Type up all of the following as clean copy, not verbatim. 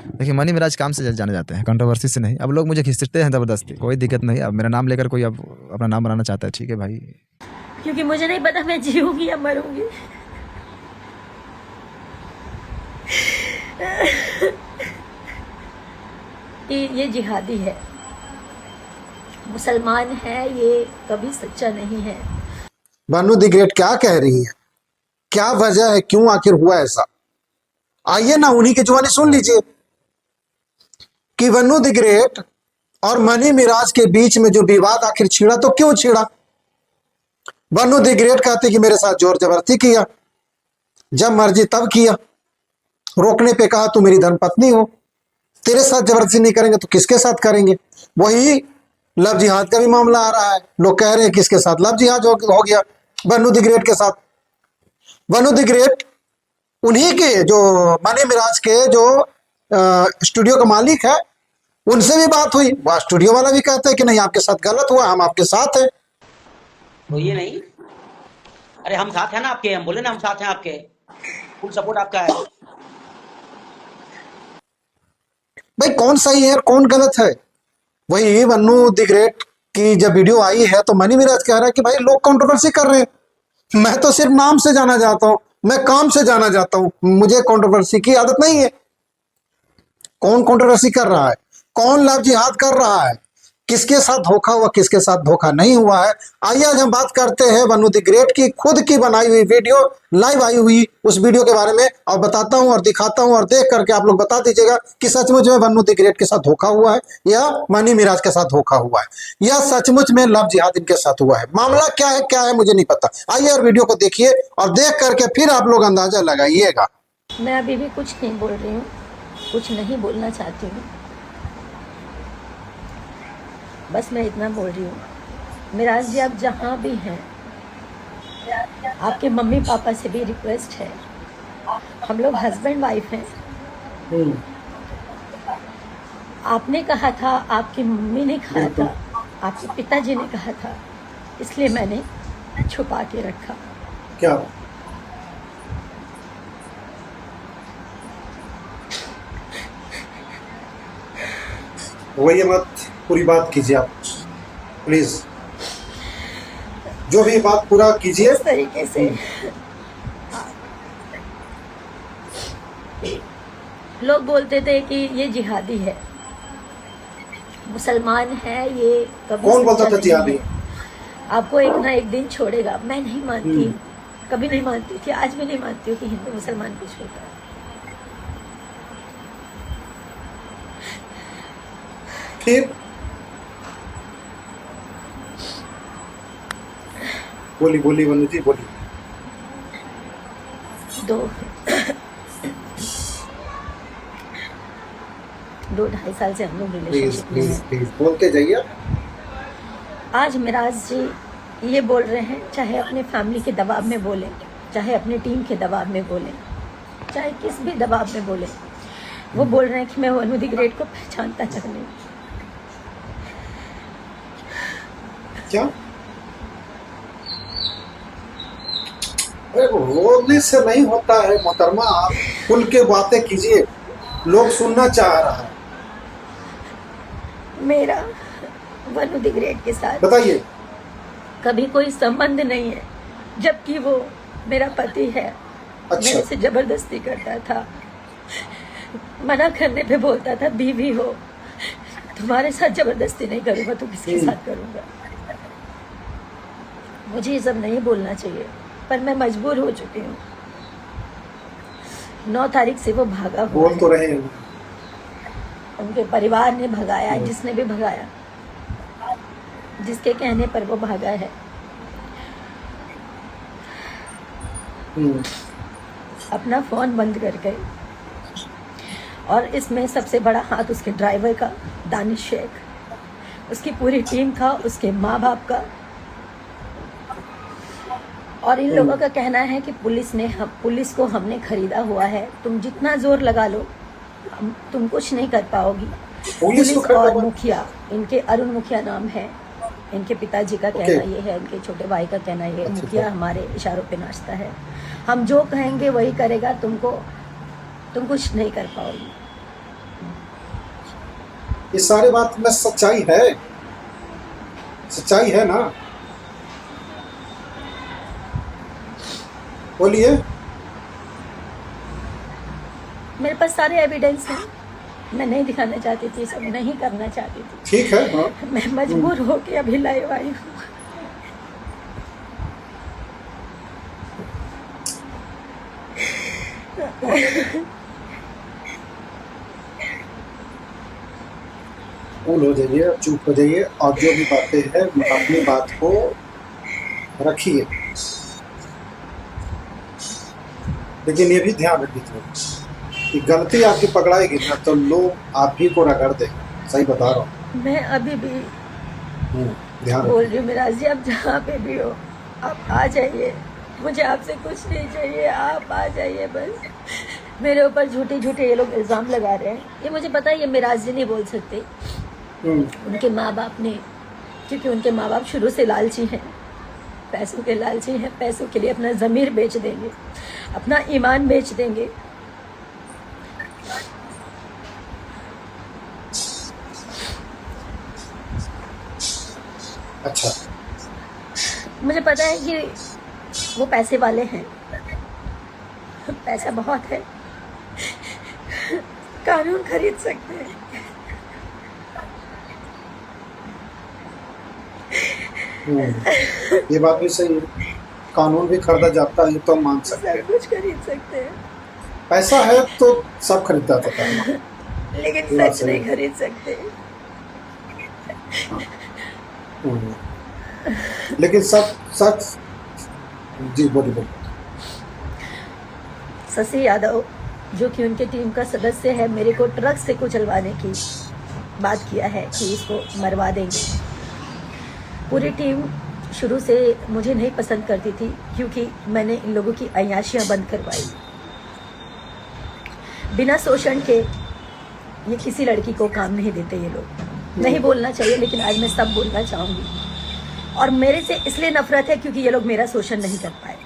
देखिए, मनी मिराज काम से जाने जाते हैं, कंट्रोवर्सी से नहीं। अब लोग मुझे खींचते हैं ज़बरदस्ती, कोई दिक्कत नहीं। अब मेरा नाम लेकर कोई अब अपना नाम बनाना चाहता है, ठीक है भाई। क्योंकि मुझे नहीं पता मैं जीऊंगी या मरूंगी। ये जिहादी है, मुसलमान है, ये कभी सच्चा नहीं है। भानु द ग्रेट क्या कह रही है, क्या वजह है, क्यों आखिर हुआ ऐसा? आइए ना उन्हीं की जुबानी सुन लीजिए कि भानु द ग्रेट और मनी मिराज के बीच में जो विवाद आखिर छिड़ा, तो क्यों छिड़ा? भानु द ग्रेट कहते कि मेरे साथ जोर जबरदस्ती किया, जब मर्जी तब किया, रोकने पे कहा तू मेरी धर्मपत्नी हो, तेरे साथ जबरदस्ती नहीं करेंगे तो किसके साथ करेंगे। वही लव जिहाद का भी मामला आ रहा है, लोग कह रहे हैं किसके साथ लव जिहाद हो गया, भानु द ग्रेट के साथ। भानु द ग्रेट उन्हीं के जो मनी मिराज के जो स्टूडियो का मालिक है, उनसे भी बात हुई। वह स्टूडियो वाला भी कहता है कि नहीं आपके साथ गलत हुआ, हम आपके साथ हैं। तो ये नहीं, अरे हम साथ हैं ना आपके, हम बोले ना हम साथ हैं आपके, फुल सपोर्ट आपका है। भाई कौन सही है और कौन गलत है? वही भानु द ग्रेट की जब वीडियो आई है तो मनी मिराज कह रहा है कि भाई लोग कंट्रोवर्सी कर रहे हैं, मैं तो सिर्फ नाम से जाना जाता हूं, मैं काम से जाना जाता हूं, मुझे कंट्रोवर्सी की आदत नहीं है। कौन कंट्रोवर्सी कर रहा है, कौन लव जिहाद कर रहा है, किसके साथ धोखा हुआ, किसके साथ धोखा नहीं हुआ है? आइए आज हम बात करते हैं भानु द ग्रेट की खुद की बनाई हुई वीडियो, लाइव आई हुई उस वीडियो के बारे में, और बताता हूं और दिखाता हूं, और देख करके आप लोग बता दीजिएगा कि सचमुच में भानु द ग्रेट के साथ धोखा हुआ है या मनी मिराज के साथ धोखा हुआ है, या सचमुच में लव जिहाद इनके साथ हुआ है। मामला क्या है मुझे नहीं पता। आइए और वीडियो को देखिए और देख करके फिर आप लोग अंदाजा लगाइएगा। मैं अभी भी कुछ नहीं बोल रही हूँ, कुछ नहीं बोलना चाहती हूँ, बस मैं इतना बोल रही हूँ। मिराज जी आप जहाँ भी हैं, आपके मम्मी पापा से भी रिक्वेस्ट है, हम लोग हस्बैंड वाइफ हैं। आपने कहा था, आपकी मम्मी ने कहा था, आपके पिताजी ने कहा था, इसलिए मैंने छुपा के रखा। क्या वही मत पूरी बात कीजिए आप प्लीज, जो भी बात पूरा कीजिए इस तरीके से लोग बोलते थे कि ये जिहादी है, मुसलमान है, ये कभी कौन बोलता था नहीं जिहादी? है, आपको एक ना एक दिन छोड़ेगा। मैं नहीं मानती, कभी नहीं मानती थी, आज भी नहीं मानती हूँ कि हिंदू मुसलमान कुछ होता है। फिर बोली भानु जी बोली। दो ढाई साल से हम लोग प्लीज रिलेशनशिप में प्लीज हैं। प्लीज बोलते जाइए। आज मिराज जी ये बोल रहे हैं, चाहे अपने फैमिली के दबाव में बोले, चाहे अपने टीम के दबाव में बोले, चाहे किस भी दबाव में बोले, वो बोल रहे हैं कि मैं भानु द ग्रेट को पहचानता तक नहीं। क्या? अरे रोने से नहीं होता है मोहतरमा, आप खुल के बातें कीजिए, लोग सुनना चाह रहा है। मेरा भानु द ग्रेट के साथ बताइए। कभी कोई संबंध नहीं है, जबकि वो मेरा पति है। अच्छा। मेरे से जबरदस्ती करता था, मना करने पे बोलता था बीवी हो, तुम्हारे साथ जबरदस्ती नहीं करूँगा तो किसके साथ करूँगा। मुझे ये सब नहीं बोलना चाहिए, पर मैं मजबूर हो चुकी हूँ। 9 तारीख से वो भागा हुआ बोल तो रहे हैं। उनके परिवार ने भगाया, जिसने भी भगाया, जिसके कहने पर वो भागा है। अपना फोन बंद कर गए, और इसमें सबसे बड़ा हाथ उसके ड्राइवर का, दानिश शेख, उसकी पूरी टीम का, उसके माँ बाप का, और इन लोगों का कहना है कि पुलिस को हमने खरीदा हुआ है, तुम जितना जोर लगा लो तुम कुछ नहीं कर पाओगी। पुलिस को पुलिस खरीदा और हुआ? मुखिया, इनके अरुण मुखिया नाम है, इनके पिताजी का कहना ये है, इनके छोटे भाई का कहना ये है, मुखिया हमारे इशारों पे नाचता है, हम जो कहेंगे वही करेगा, तुम कुछ नहीं कर पाओगी। ये सारी बात में सच्चाई है ना? बोलिए। मेरे पास सारे एविडेंस हैं, मैं नहीं दिखाना चाहती थी, सब नहीं करना चाहती थी, ठीक है। हाँ। मैं मजबूर होके अभी लाइव आई हूँ। कूल हो जाइए, चुप हो जाइए, और जो भी बातें हैं अपनी बात को रखिए, लेकिन ये भी ध्यान रखिए कि गलती आपकी पकड़ाएगी ना तो लोग आप ही को रगड़ देंगे। सही बता रहा हूँ। मैं अभी भी ध्यान बोल रखिए। रही हूँ मिराज जी, आप जहाँ पे भी हो आप आ जाइए, मुझे आपसे कुछ नहीं चाहिए, आप आ जाइए बस। मेरे ऊपर झूठे झूठे ये लोग इल्ज़ाम लगा रहे हैं, ये मुझे पता है, ये मिराज जी नहीं बोल सकते, उनके माँ बाप ने, क्योंकि उनके माँ बाप शुरू से लालची हैं, पैसों के लालची हैं, पैसों के लिए अपना ज़मीर बेच देंगे, अपना ईमान बेच देंगे। अच्छा, मुझे पता है कि वो पैसे वाले हैं, पैसा बहुत है, कानून खरीद सकते हैं। ये बात भी सही है, कानून भी खरीदा जाता है, ये तो हम मान सकते हैं। सब कुछ खरीद सकते हैं, पैसा है तो सब खरीदा जाता है। लेकिन ये बात सच सही नहीं है। खरीद सकते। लेकिन सब सच। जी बोलिए। शशि यादव जो कि उनके टीम का सदस्य है, मेरे को ट्रक से कुचलवाने की बात किया है कि इसको मरवा देंगे। पूरी टीम शुरू से मुझे नहीं पसंद करती थी, क्योंकि मैंने इन लोगों की अय्याशियाँ बंद करवाई। बिना शोषण के ये किसी लड़की को काम नहीं देते ये लोग। नहीं बोलना चाहिए, लेकिन आज मैं सब बोलना चाहूँगी। और मेरे से इसलिए नफरत है क्योंकि ये लोग मेरा शोषण नहीं कर पाए।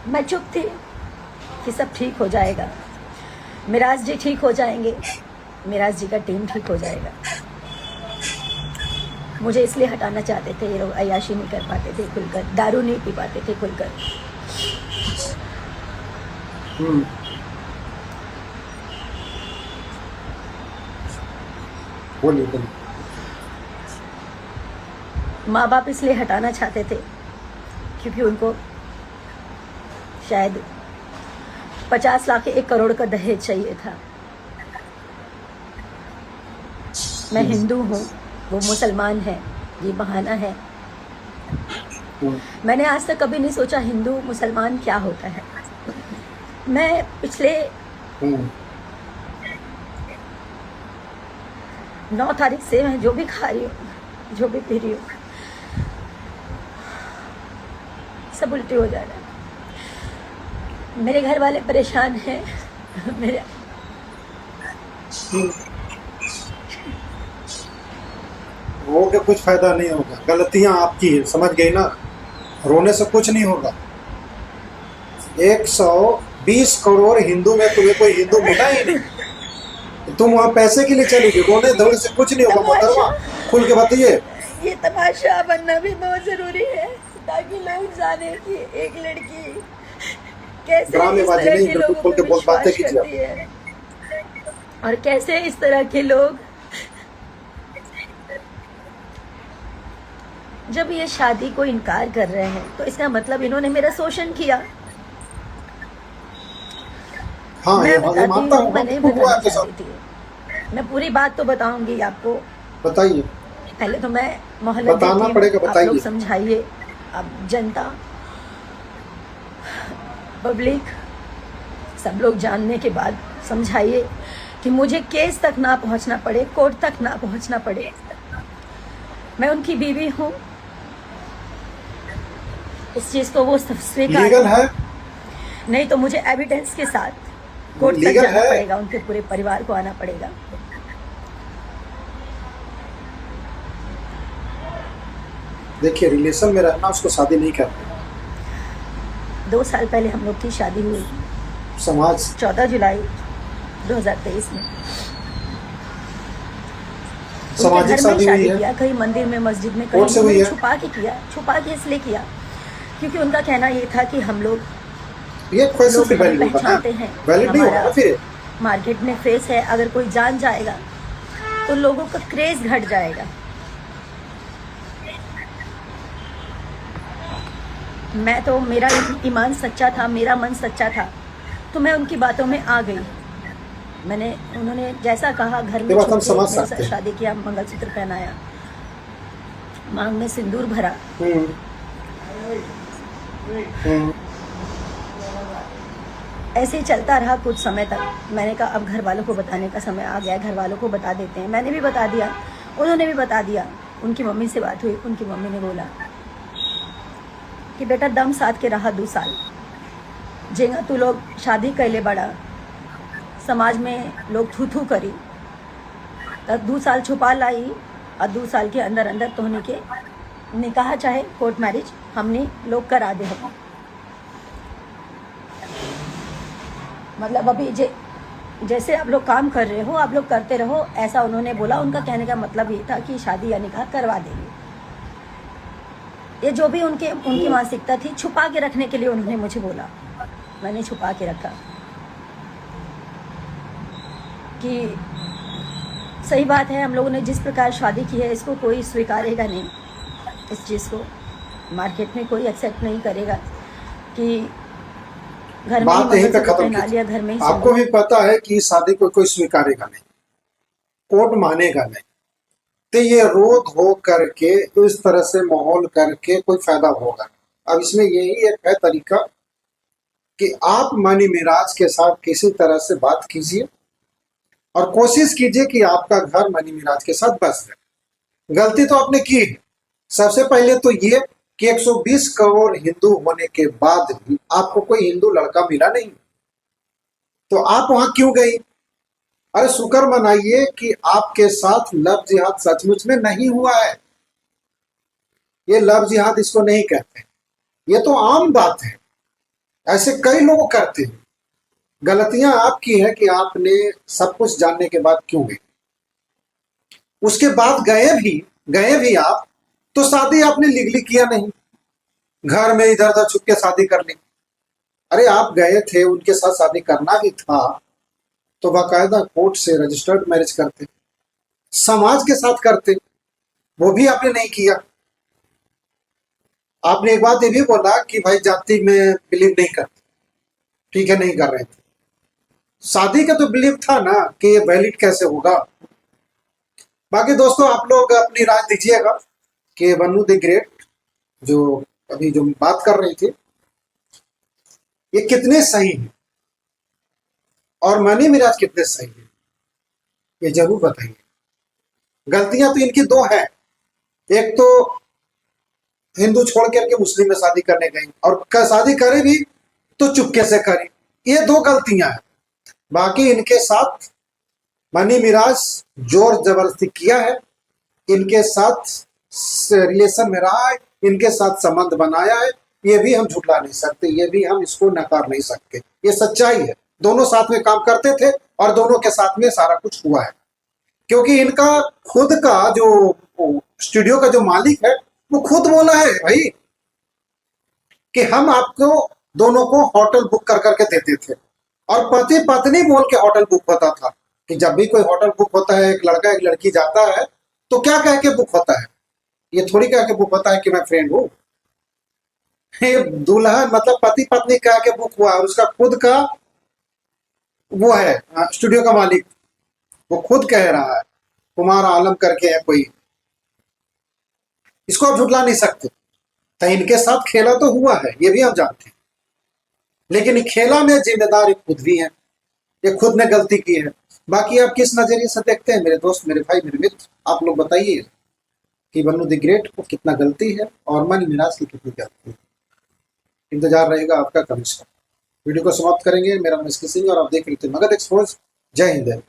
मैं चुप थी कि सब ठीक हो जाएगा, मिराज जी ठीक हो जाएंगे, मिराज जी का टीम ठीक हो जाएगा। मुझे इसलिए हटाना चाहते थे, ये लोग अय्याशी नहीं कर पाते थे खुलकर, दारू नहीं पी पाते थे खुलकर। बोलिए। माँ बाप इसलिए हटाना चाहते थे क्योंकि उनको शायद 50 लाख 1 करोड़ का दहेज चाहिए था। मैं हिंदू हूँ, वो मुसलमान है, ये बहाना है। मैंने आज तक कभी नहीं सोचा हिंदू मुसलमान क्या होता है। मैं पिछले 9 तारीख से मैं जो भी खा रही हूँ, जो भी पी रही हूँ, सब उल्टी हो जा रहा है। मेरे घर वाले परेशान हैं, मेरे रो के कुछ फायदा नहीं होगा, गलतियां आपकी है, समझ गई ना? रोने से कुछ नहीं होगा। 120 करोड़ हिंदू में तुम्हें कोई हिंदू मिला ही नहीं, तुम वहाँ पैसे के लिए चलेगी, रोने धोने से कुछ नहीं होगा। मोहतरमा खुल के बताइए। ये तमाशा बनना भी बहुत जरूरी है ताकि लोग जाने कि एक लड़की कैसे ड्रामेबाजी इस तरह नहीं, के बिल्कुल लोगों खुल को के बहुत बातें विश्वास कीजिए। करती है, और कैसे इस तरह के लोग जब ये शादी को इनकार कर रहे हैं तो इसका मतलब इन्होंने मेरा शोषण किया। हाँ, मैं ये बताती मानता हूँ, हूँ, मैं नहीं हुआ बताना आपके साथ। चाहती थी। मैं पूरी बात तो बताऊंगी आपको। बताइए। पहले तो मैं मोहल्ले बताना देती हूँ, पड़ेगा, आप बताइए। लोग समझाइए, अब जनता पब्लिक सब लोग जानने के बाद समझाइए कि मुझे केस तक ना पहुंचना पड़े, कोर्ट तक ना पहुंचना पड़े। मैं उनकी बीवी हूँ, इस चीज को वो स्वीकार लीगल है, नहीं तो मुझे एविडेंस के साथ कोर्ट तक लीगल जाना है। पड़ेगा, उनके पूरे परिवार को आना पड़ेगा। देखिए रिलेशन में रहना, उसको शादी नहीं करते। 2 साल पहले हम लोग की शादी हुई, समाज 14 जुलाई 2023 में। उनके सामाजिक घर में शादी हुई शादी है, किया, कहीं मंदिर में, मस्जिद में, कोर्ट से कहीं हुई है। छुपा के किया। छुपा के इसलिए किया क्योंकि उनका कहना ये था कि हम लोग ये क्वेश्चन लोग फिर हमें वैलिड होगा ना, पहचानते हैं, वैलिड नहीं होगा ना हमारा फिर। मार्केट में फेस है, अगर कोई जान जाएगा तो लोगों का क्रेज घट जाएगा। मैं तो, मेरा ईमान सच्चा था, मेरा मन सच्चा था, तो मैं उनकी बातों में आ गई। मैंने, उन्होंने जैसा कहा, घर में ये बात हम छुप के समझ मेरे सकते साथ हैं। शादी किया, मंगलसूत्र पहनाया, मांग में सिंदूर भरा। हम्म, हम्म, ऐसे ही चलता रहा कुछ समय तक। मैंने कहा अब घर वालों को बताने का समय आ गया, घर वालों को बता देते हैं। मैंने भी बता दिया, उन्होंने भी बता दिया। उनकी मम्मी से बात हुई, उनकी मम्मी ने बोला कि बेटा दम साथ के रहा 2 साल, जेंगा तू लोग शादी कैले बड़ा, समाज में लोग थू थू करी, तब 2 साल छुपा लाई, और 2 साल के अंदर अंदर तोहनी के निकाह चाहे कोर्ट मैरिज हमने लोग करा दे। हम मतलब अभी जैसे आप लोग काम कर रहे हो, आप लोग करते रहो, ऐसा उन्होंने बोला। उनका कहने का मतलब ये था कि शादी या निकाह करवा देंगे। ये जो भी उनकी मानसिकता थी, छुपा के रखने के लिए उन्होंने मुझे बोला। मैंने छुपा के रखा कि सही बात है, हम लोगों ने जिस प्रकार शादी की है, इसको कोई स्वीकारेगा नहीं। इस चीज़ को मार्केट में कोई एक्सेप्ट नहीं करेगा कि घर में ही बात यहीं पे मंगलसूत्र खत्म पहना लिया, घर में ही आपको सिंदूर। भी पता है कि शादी को कोई स्वीकारेगा नहीं, कोर्ट मानेगा नहीं, तो ये रोक हो करके इस तरह से माहौल करके कोई फायदा होगा। अब इसमें यही एक है तरीका कि आप मनी मिराज के साथ किसी तरह से बात कीजिए और कोशिश कीजिए कि आपका घर मनी मिराज के साथ बस जाए। गलती तो आपने की है। सबसे पहले तो ये कि 120 करोड़ हिंदू होने के बाद भी आपको कोई हिंदू लड़का मिला नहीं, तो आप वहां क्यों गई? अरे शुक्र मनाइए कि आपके साथ लव जिहाद सचमुच में नहीं हुआ है। ये लव जिहाद इसको नहीं कहते, ये तो आम बात है, ऐसे कई लोग करते हैं। गलतियां आपकी है कि आपने सब कुछ जानने के बाद क्यों गए। उसके बाद गए भी आप, तो शादी आपने लीगली किया नहीं, घर में इधर उधर छुप के शादी कर ली। अरे आप गए थे, उनके साथ शादी करना ही था तो बाकायदा कोर्ट से रजिस्टर्ड मैरिज करते, समाज के साथ करते, वो भी आपने नहीं किया। आपने एक बात ये भी बोला कि भाई जाति में बिलीव नहीं करते, ठीक है, नहीं कर रहे थे। शादी का तो बिलीव था ना, कि ये वैलिड कैसे होगा। बाकी दोस्तों आप लोग अपनी राय दीजिएगा कि वनु द ग्रेट जो अभी जो बात कर रही थी ये कितने सही है और मनी मिराज कितने सही है, ये जरूर बताइए। गलतियां तो इनकी 2 है, एक तो हिंदू छोड़ करके मुस्लिम में शादी करने गई, और शादी करे भी तो चुपके से करी। ये 2 गलतियां हैं। बाकी इनके साथ मनी मिराज जोर जबरदस्ती किया है, इनके साथ रिलेशन में रहा है, इनके साथ संबंध बनाया है, ये भी हम झुठला नहीं सकते, ये भी हम इसको नकार नहीं सकते, ये सच्चाई है। दोनों साथ में काम करते थे और दोनों के साथ में सारा कुछ हुआ है। क्योंकि इनका खुद का जो स्टूडियो का जो मालिक है वो खुद बोला है भाई कि हम आपको दोनों को होटल बुक कर करके देते थे, और पति पत्नी बोल के होटल बुक होता था कि जब भी कोई होटल बुक होता है, एक लड़का एक लड़की जाता है तो क्या कह के बुक होता है, ये थोड़ी कह के बुक होता है कि मैं फ्रेंड हूं। ये दुल्हन मतलब पति पत्नी कह के बुक हुआ, और उसका खुद का वो है स्टूडियो का मालिक, वो खुद कह रहा है, कुमार आलम करके है कोई, इसको आप झुटला नहीं सकते। तो इनके साथ खेला तो हुआ है, ये भी हम जानते हैं, लेकिन खेला में जिम्मेदार खुद भी है, ये खुद ने गलती की है। बाकी आप किस नजरिए से देखते हैं मेरे दोस्त, मेरे भाई, मेरे मित्र, आप लोग बताइए कि वन्नू द ग्रेट को कितना गलती है और मनी मिराज की कितनी गलती है। इंतजार रहेगा आपका कमेंट्स का। वीडियो को समाप्त करेंगे। मेरा नाम एसके सिंह और आप देख रहे थे मगध एक्सपोज। जय हिंद।